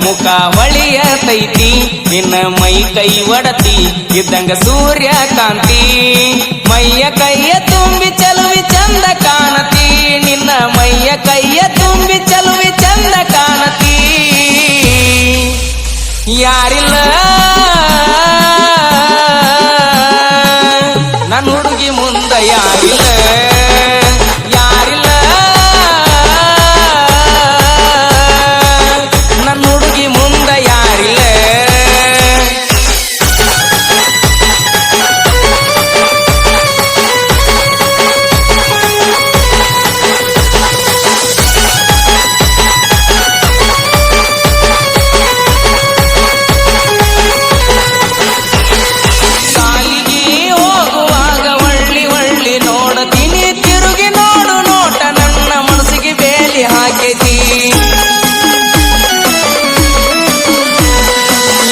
ಮುಖ ಹೊಳಿಯತೈತಿ ನಿನ್ನ ಮೈ ಕೈ ಒಡತಿ ಇದ್ದಂಗ ಸೂರ್ಯಕಾಂತಿ ಮೈಯ ಕೈಯ ತುಂಬಿ ಚಲುವಿ ಚಂದ ಕಾಣತಿ ನಿನ್ನ ಮೈಯ ಕೈಯ ತುಂಬಿ ಚಲುವಿ ಚಂದ ಕಾಣತಿ ಯಾರಿಲ್ಲ ನನ್ನ ಹುಡುಗಿ ಮುಂದ ಯಾರಿಲ್ಲ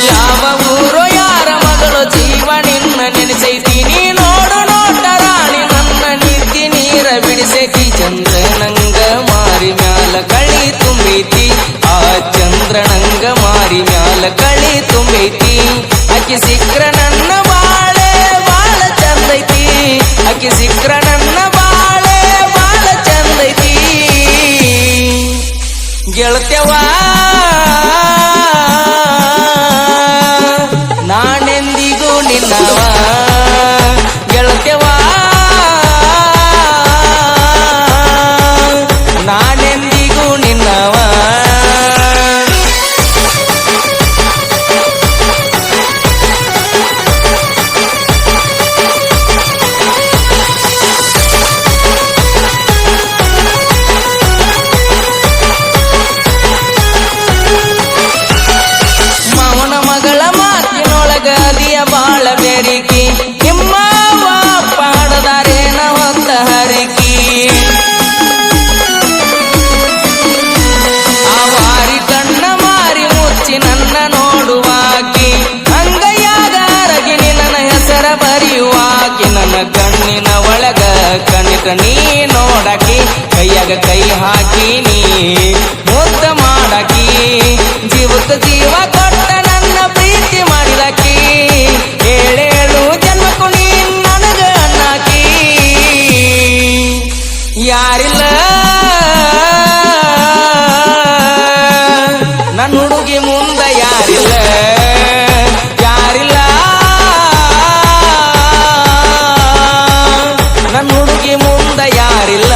ಯಾವ ಊರೋ ಯಾರ ಮಗಳು ಜೀವ ನಿನ್ನ ನೆನೆಸೈತಿ ನೀ ನೋಡು ನೋಟ ರಾಣಿ ನನ್ನ ನಿತ್ಯ ನೀರ ಬಿಡಿಸೈತಿ ಚಂದ್ರನಂಗ ಮಾರಿ ಮ್ಯಾಲ ಕಳಿ ತುಂಬೈತಿ ಆ ಚಂದ್ರನಂಗ ಮಾರಿ ಮ್ಯಾಲ ಕಳಿ ತುಂಬೈತಿ ಅಕ್ಕಿ ಸಿಕ್ರ ನನ್ನ ಬಾಳೆ ಬಾಳ ಚಂದೈತಿ ಅಕ್ಕಿ ಸಿಕ್ರ ನನ್ನ ಬಾಳೆ ಬಾಳ ಚಂದೈತಿ ಗೆಳತ್ಯವಾ ನಾನೆಂದಿಗೂ ನಿನ್ನವ ಗೆಳತ್ಯವಾ ನಾನೆಂದಿಗೂ ನಿನ್ನವ ಮಾವನ ಮಗಳ ಮಾತಿನೊಳಗಲಿಯ ಬಾಳ ಬೆರಿಕಿ ನಿಮ್ಮ ಪಾಡದಾರೇನ ಹೊತ್ತ ಹರಿಕಿ ಆವಾರಿ ಕಣ್ಣ ಮಾರಿ ಮುಚ್ಚಿ ನನ್ನ ನೋಡುವಾಕಿ ಅಂಗೈಯಾಗ ಅರಗಿನಿ ನನ್ನ ಹೆಸರ ಬರೆಯುವಾಕಿ ನನ್ನ ಕಣ್ಣಿನ ಒಳಗ ಕಣಿತ ನೀ ನೋಡಕಿ ಕೈಯಾಗ ಕೈ ಹಾಕಿ ನೀ ಮುದ್ದ ಮಾಡಕಿ ಜೀವಕ್ಕೆ ಜೀವ ಕೊಟ್ಟ ನನ್ನ ಪ್ರೀತಿ ಮಾಡಿದಕಿ ಏಳೇಳು ಜನ್ಮಕ್ಕೂ ನೀ ನನಗ ಅಣ್ಣಾಕಿ ಯಾರಿಲ್ಲ ನನ್ನ ಹುಡುಗಿ ಮುಂದ ಯಾರಿಲ್ಲ ಯಾರಿಲ್ಲ ನನ್ನ ಹುಡುಗಿ ಮುಂದ ಯಾರಿಲ್ಲ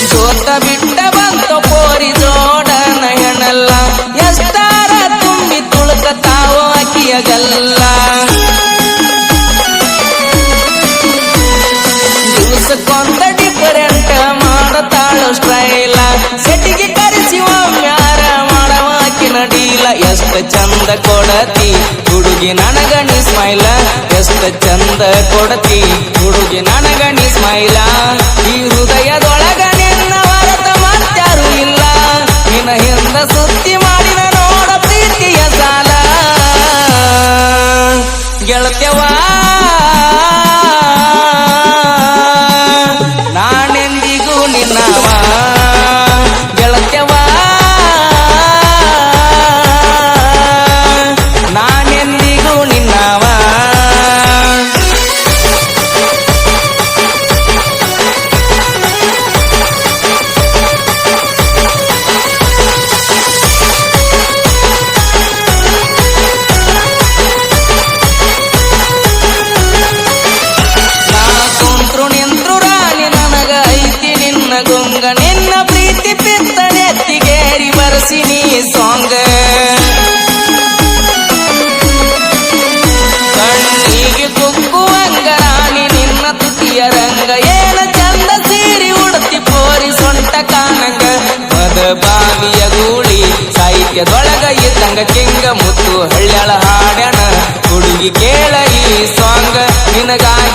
ಜೋತ ಬಿಟ್ಟ ಬಂತು ಪೋರಿ ಜೋಡನ ಹೆಣಲ್ಲ ಎಷ್ಟಾರ ತುಂಬಿ ತುಳುಕತಾವ ಅಕ್ಕಿಯಗಲ್ಲ ದಿವಸಕ್ಕೊಂದ ಡಿಫರೆಂಟ್ ಮಾಡತಾಳು ಸ್ಟೈಲ ಸೆಟಿಗೆ ಕರೆಸಿ ಒಮ್ಮ್ಯಾರ ಮಾಡವ ಅಕ್ಕಿನ ಡೀಲ ಎಷ್ಟ ಚಂದ ಕೊಡತಿ ಹುಡುಗಿ ನನಗ ನೀ ಸ್ಮೈಲ ಎಷ್ಟ ಚಂದ ಕೊಡತಿ ಹುಡುಗಿ ನನಗ ನೀ ಸ್ಮೈಲ ಈ ಹೃದಯದೊಳಗ ನಿನ್ನ ಹೊರತ ಮತ್ಯಾರು ಇಲ್ಲ ನಿನ್ನ ಹಿಂದ ಸುತ್ತಿ ಮಾಡಿದ ನೋಡ ಪ್ರೀತಿಯ ಸಾಲ ಗೆಳತ್ಯವಾ ನಾನೆಂದಿಗೂ ನಿನ್ನವ ಗೆಳತ್ಯವಾ ನಾನೆಂದಿಗೂ ನಿನ್ನವ ಗುಂಗ ನಿನ್ನ ಪ್ರೀತಿ ಪಿತ್ತನೆತ್ತಿಗೇರಿ ಬರಸಿನಿ ಸಾಂಗ ಕಣ್ಣಿಗೆ ಕುಕ್ಕುವಂಗ ರಾಣಿ ನಿನ್ನ ತುಟಿಯ ರಂಗ ಏನ ಚಂದ ಸೀರಿ ಉಡತಿ ಪೋರಿ ಸೊಂಟ ಕಾನಂಗ ಮದ ಬಾವಿಯ ಗೂಳಿ ಸಾಹಿತ್ಯದೊಳಗ ಇದ್ದಂಗ ಕಿಂಗ ಮುತ್ತು ಹಳ್ಳ್ಯಾಳ ಹಾಡ್ಯಾಣ ಹುಡುಗಿ ಕೇಳ ಈ ಸಾಂಗ ನಿನಗಾಗಿ